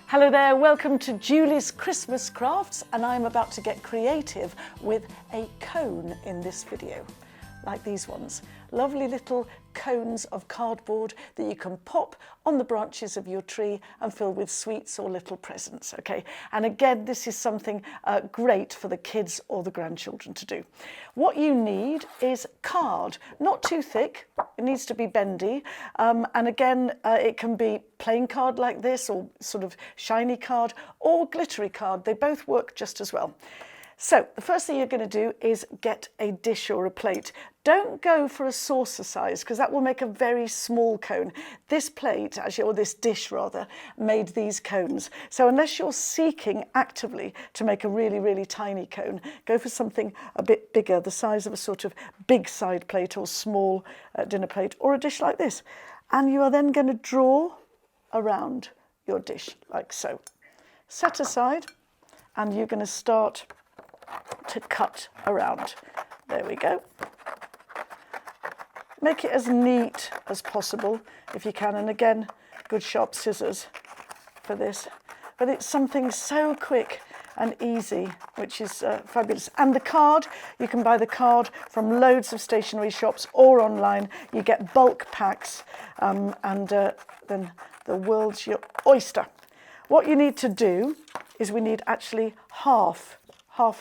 Hello there, welcome to Julie's Christmas Crafts, and I'm about to get creative with a cone in this video, like these ones. Lovely little cones of cardboard that you can pop on the branches of your tree and fill with sweets or little presents, okay? And again, this is something great for the kids or the grandchildren to do. What you need is card, not too thick, it needs to be bendy, and again, it can be plain card like this or sort of shiny card or glittery card. They both work just as well. So the first thing you're going to do is get a dish or a plate. Don't go for a saucer size because that will make a very small cone. This plate, actually, or this dish rather, made these cones. So unless you're seeking actively to make a really, really tiny cone, go for something a bit bigger, the size of a sort of big side plate or small dinner plate, or a dish like this. And you are then going to draw around your dish like so. Set aside, and you're going to start to cut around. There we go. Make it as neat as possible if you can, and again, good sharp scissors for this. But it's something so quick and easy, which is fabulous. And the card, you can buy the card from loads of stationery shops or online. You get bulk packs, and then the world's your oyster. What you need to do is we need actually half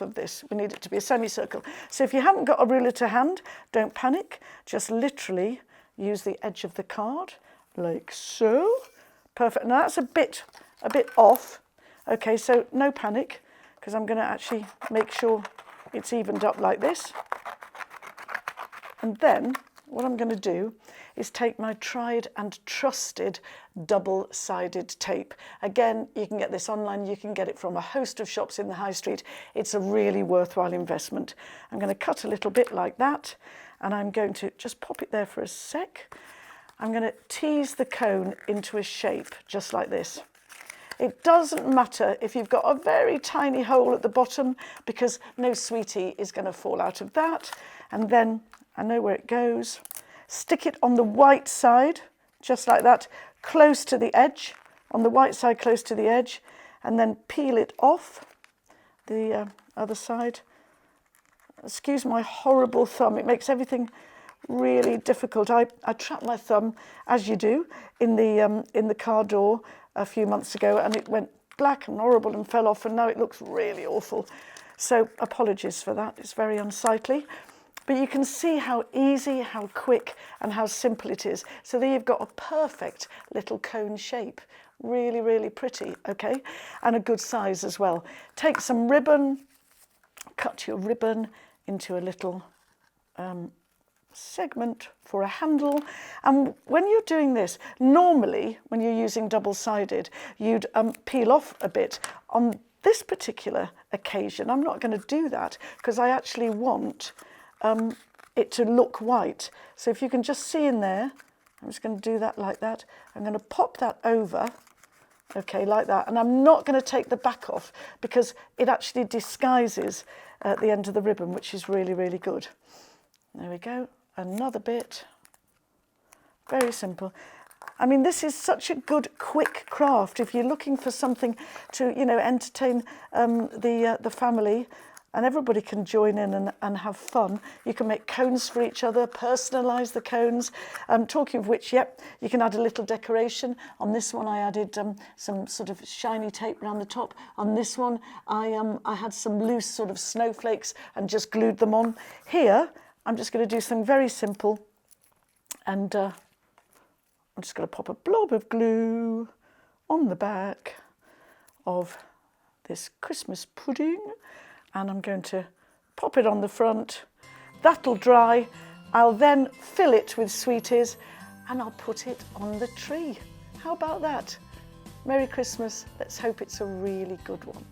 of this. We need it to be a semicircle. So if you haven't got a ruler to hand, don't panic. Just literally use the edge of the card like so. Perfect. Now that's a bit off. Okay, so no panic, because I'm going to actually make sure it's evened up like this. And then what I'm going to do is take my tried and trusted double-sided tape. Again, you can get this online, you can get it from a host of shops in the high street. It's a really worthwhile investment. I'm going to cut a little bit like that, and I'm going to just pop it there for a sec. I'm going to tease the cone into a shape just like this. It doesn't matter if you've got a very tiny hole at the bottom, because no sweetie is going to fall out of that. And then I know where it goes. Stick it on the white side, just like that, close to the edge, on the white side close to the edge, and then peel it off the other side. Excuse my horrible thumb, it makes everything really difficult. I trapped my thumb, as you do, in the car door a few months ago, and it went black and horrible and fell off, and now it looks really awful. So apologies for that, it's very unsightly. But you can see how easy, how quick, and how simple it is. So there you've got a perfect little cone shape. Really, really pretty, okay? And a good size as well. Take some ribbon, cut your ribbon into a little segment for a handle. And when you're doing this, normally, when you're using double-sided, you'd peel off a bit. On this particular occasion, I'm not going to do that, because I actually want it to look white. So if you can just see in there, I'm just going to do that like that. I'm going to pop that over, okay, like that. And I'm not going to take the back off, because it actually disguises at the end of the ribbon, which is really, really good. There we go. Another bit. Very simple. I mean, this is such a good, quick craft. If you're looking for something to, you know, entertain the family, and everybody can join in and have fun. You can make cones for each other, personalise the cones. Talking of which, yep, you can add a little decoration. On this one, I added some sort of shiny tape around the top. On this one, I had some loose sort of snowflakes and just glued them on. Here, I'm just going to do something very simple. And I'm just going to pop a blob of glue on the back of this Christmas pudding. And I'm going to pop it on the front. That'll dry. I'll then fill it with sweeties, and I'll put it on the tree. How about that? Merry Christmas. Let's hope it's a really good one.